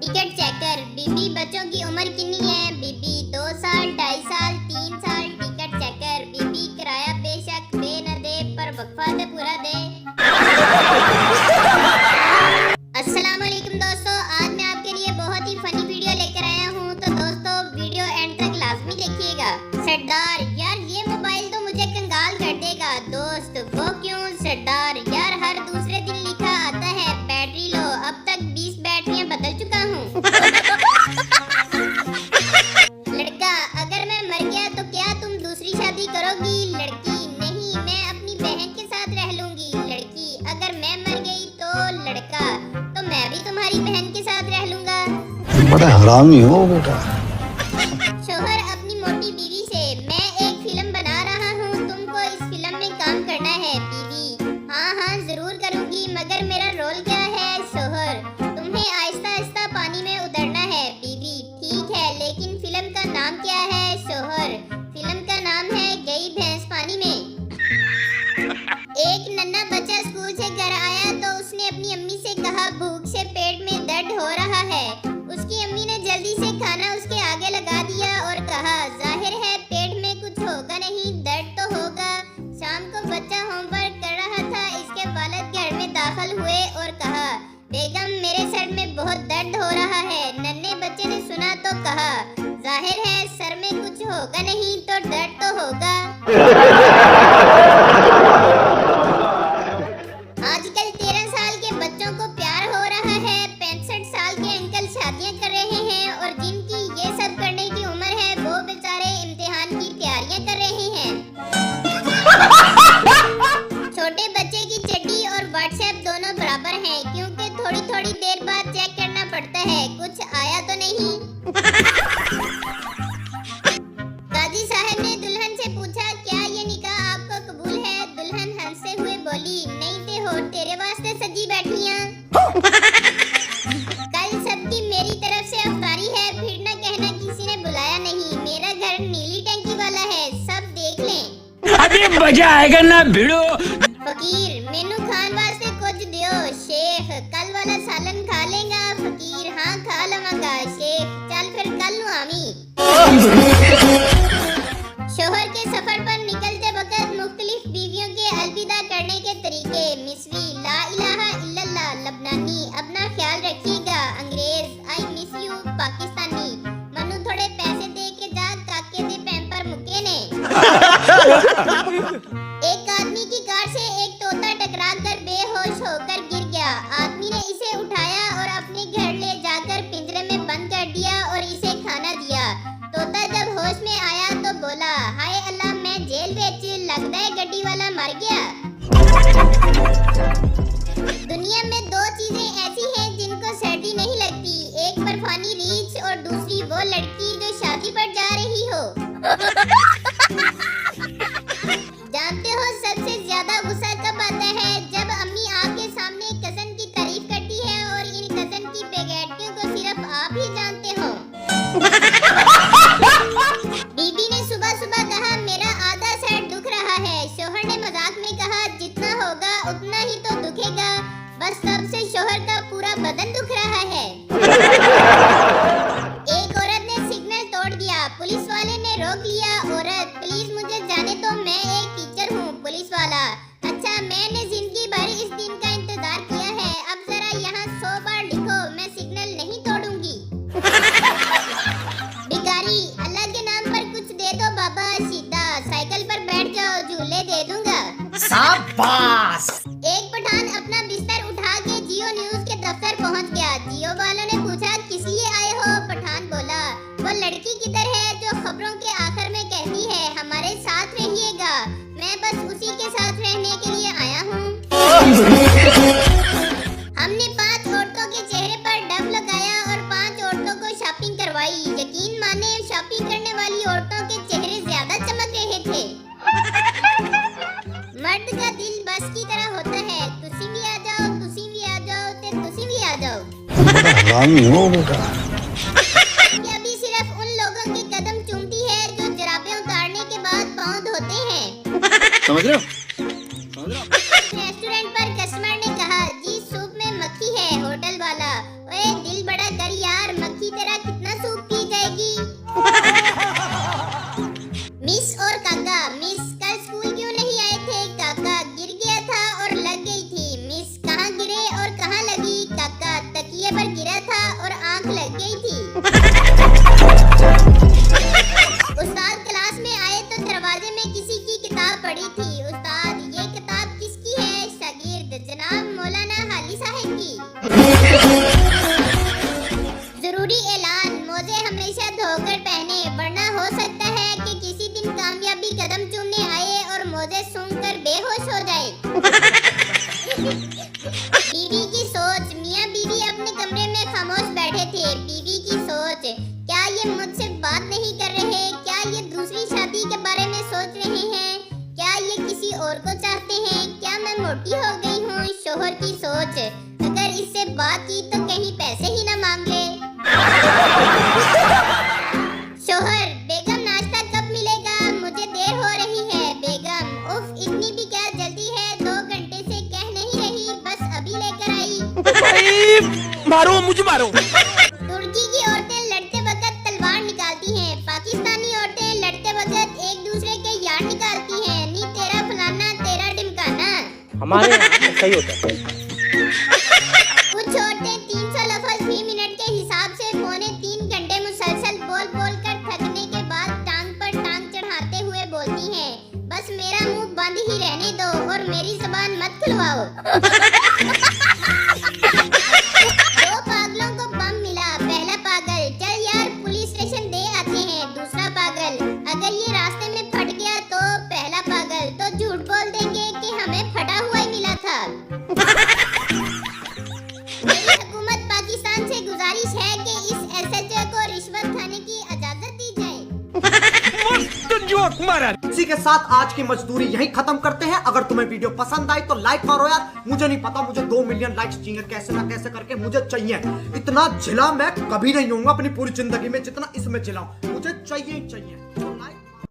Ticket checker. बीबी बच्चों की उम्र कितनी है? बीबी 2 साल, 2.5 साल, 3 साल। Ticket checker. बीबी किराया बेशक दे न दे पर वक्फा तो पूरा दे। अस्सलाम वालेकुम दोस्तों, आज मैं आपके लिए बहुत ही फनी वीडियो लेकर आया हूँ, तो दोस्तों वीडियो एंड तक लाजमी देखिएगा। सरदार यार ये मोबाइल तो मुझे कंगाल कर देगा। दोस्त वो क्यों? सरदार यार हर दूसरे दिन लिखा आता है बैटरी लो, अब तक 20 बैटरियां बदल चुका हूँ। लड़का अगर मैं मर गया तो क्या तुम दूसरी शादी करोगी? लड़की नहीं, मैं अपनी बहन के साथ रह लूंगी। लड़की अगर मैं मर गई तो? लड़का तो मैं भी तुम्हारी बहन के साथ रह लूंगा। बड़ा हरामी हो बेटा। शोहर अपनी मोटी बीवी से, मैं एक फिल्म बना रहा हूँ, तुमको इस फिल्म में काम करना है। बीवी हाँ हाँ जरूर करूँगी, मगर मेरा रोल क्या है? शोहर तुम्हें आहिस्ता आहिस्ता पानी में उतरना है। बीवी ठीक है, लेकिन फिल्म का नाम क्या है? शोहर फिल्म का नाम है गई भैंस पानी में। एक नन्हा बच्चा स्कूल से घर आया तो उसने अपनी अम्मी से कहा भूख से पेट में दर्द हो रहा है। उसकी अम्मी ने जल्दी से खाना उसके आगे लगा दिया और कहा जाहिर है पेट में कुछ होगा नहीं, दर्द तो होगा। शाम को बच्चा होमवर्क कर रहा था, इसके वालिद घर में दाखिल हुए और कहा बेगम मेरे सर में बहुत दर्द हो रहा है। नन्हे बच्चे ने सुना तो कहा जाहिर है सर में कुछ होगा नहीं तो दर्द तो होगा। आजकल 13 साल के बच्चों को प्यार हो रहा है, 65 साल के अंकल शादियां कर रहे हैं और जिनकी ये सब करने की उम्र है वो बेचारे इम्तिहान की तैयारियां कर रहे हैं। छोटे बच्चे की चड्डी और व्हाट्सएप दोनों बराबर हैं, क्योंकि थोड़ी थोड़ी देर बाद चेक करना पड़ता है कुछ आया तो नहीं। काजी साहब ने दुल्हन से पूछा क्या ये निकाह आपको कबूल है? दुल्हन हंसते हुए बोली नहीं ते हो तेरे वास्ते सजी बैठियां। कल सबकी मेरी तरफ से अफ्तारी है, फिर न कहना किसी ने बुलाया नहीं। मेरा घर नीली टंकी वाला है, सब देख लें। अभी मजा आएगा ना भिड़ो। फकीर मेनू खान वास्ते कुछ दियो। शेख कल वाला सालन खा लेगा? फकीर हाँ खा लवांगा। शेख चल फिर कल नु आवी। शोहर के सफर पर निकलते वक्त मुख्तलिफ बीवियों के अलविदा करने के तरीके। मिस्री ला इलाहा इल्लल्लाह। लबनानी अपना ख्याल रखिएगा। अंग्रेज I miss you. Pakistani Manu थोड़े पैसे दे के जा, काके दे पैम्पर मुके ने। एक आदमी की कार से एक तोता टकरा कर बेहोश होकर गिर गया। आदमी ने इसे उठाया और अपने घर ले जाकर पिंजरे में बंद कर दिया और इसे खाना दिया। तोता जब होश में आया तो बोला हाय अल्लाह मैं जेल बेच, लगता है गड्डी वाला मर गया। दुनिया में 2 चीजें ऐसी हैं जिनको सर्दी नहीं लगती, एक बर्फानी रीछ और दूसरी वो लड़की जो शादी पर जा रही हो। जानते हो सबसे ज्यादा गुस्सा कब आता है? जब अम्मी आपके सामने कज़न की तारीफ करती है और इन कज़न की बेगैरतियों को सिर्फ आप ही जानते हो। बीबी ने सुबह सुबह कहा मेरा आधा सर दुख रहा है। शोहर ने मजाक में कहा जितना होगा उतना ही तो दुखेगा। बस तब से शोहर का पूरा बदन दुख रहा है। एक औरत ने सिग्नल तोड़ दिया, पुलिस वाले ने रोक लिया। औरत प्लीज मुझे जाने दो, मैं एक टीचर हूँ। पुलिस वाला अच्छा मैंने जिंदगी भर इस दिन का इंतजार किया है, अब जरा यहाँ 100 बार लिखो मैं सिग्नल नहीं तोड़ूंगी। भिखारी अल्लाह के नाम पर कुछ दे दो बाबा, सीधा साइकिल पर बैठ जाओ झूले दे दूंगा। शाबाश। एक पठान अपना बिस्तर उठा के जियो न्यूज के दफ्तर पहुंच गया। जियो वालों ने पूछा किस लिए आए हो? पठान बोला वो लड़की किधर है जो खबरों के आखिर में कहती है हमारे साथ रहिएगा, मैं बस उसी के साथ रहने के लिए आया हूँ। हमने 5 औरतों के चेहरे पर डब लगाया और 5 औरतों को शॉपिंग करवाई। यकीन माने शॉपिंग करने वाली औरतों के चेहरे ज्यादा चमक रहे थे। मर्द का दिल बस की तरह होता है, तुसी भी आ जाओ, तुसी भी आ जाओ, ते तुसी भी आ जाओ। बड़ा हरामी हो बेटा। ये अभी सिर्फ उन लोगों के कदम चूमती है जो जराबें उतारने के बाद पाँव धोते हैं। समझ रहे हो? रेस्टोरेंट पर कस्टमर ने कहा जी सूप में मक्खी है। होटल वाला ओए दिल बड़ा कर यार। था और आंख लग गई थी। उस्ताद क्लास में आए तो दरवाजे में किसी की किताब पड़ी थी। उस्ताद, ये किताब किसकी है? शागिर्द, जनाब मौलाना हाली साहब की। जरूरी ऐलान, मोजे हमेशा धोकर पहने, वरना हो सकता है कि किसी दिन कामयाबी कदम चूमने आए और मोजे सूंघकर बेहोश हो जाए। बीवी की सोच, मियां बीवी अपने कमरे में खामोश बैठे थे। बीवी की सोच, क्या ये मुझसे बात नहीं कर रहे? क्या ये दूसरी शादी के बारे में सोच रहे हैं? क्या ये किसी और को चाहते हैं? क्या मैं मोटी हो गई हूँ? शोहर की सोच, अगर इससे बात की तो कहीं पैसे ही ना मांग ले। शोहर, बेगम नाश्ता कब मिलेगा? मुझे देर हो रही है। बेगम, उफ, इतनी भी क्या जल्दी है? 2 घंटे से कह नहीं रही, बस अभी लेकर आई। मारो मुझे मारो। तुर्की की औरतें लड़ते वक्त तलवार निकालती हैं। पाकिस्तानी औरतें लड़ते वक्त एक दूसरे के यार निकालती हैं। नी तेरा फलाना, तेरा ढिमकाना। हमारे यहाँ सही होता है। कुछ औरतें 300 लफ्ज फी मिनट के हिसाब से 2.25 घंटे मुसलसल बोल बोल कर थकने के बाद टांग पर टांग चढ़ाते हुए बोलती हैं, बस मेरा मुंह बंद ही रहने दो और मेरी जुबान मत खुलवाओ। 2 पागलों को बम मिला। पहला पागल, चल यार पुलिस स्टेशन दे आते हैं। दूसरा पागल, अगर ये रास्ते में फट गया तो? पहला पागल, तो झूठ बोल देंगे कि हमें फटा हुआ ही मिला था। मेरी हुकूमत पाकिस्तान से गुजारिश है कि इस SHO को रिश्वत खाने की इजाजत दी जाए। जोक मारा। इसी के साथ आज की मजदूरी यहीं खत्म करते हैं। अगर तुम्हें वीडियो पसंद आई तो लाइक करो यार। मुझे नहीं पता, मुझे 2 मिलियन लाइक्स चाहिए, कैसे ना कैसे करके मुझे चाहिए। इतना झिला मैं कभी नहीं होऊंगा अपनी पूरी जिंदगी में जितना इसमें झिला हूं। मुझे चाहिए ही चाहिए। तो लाइक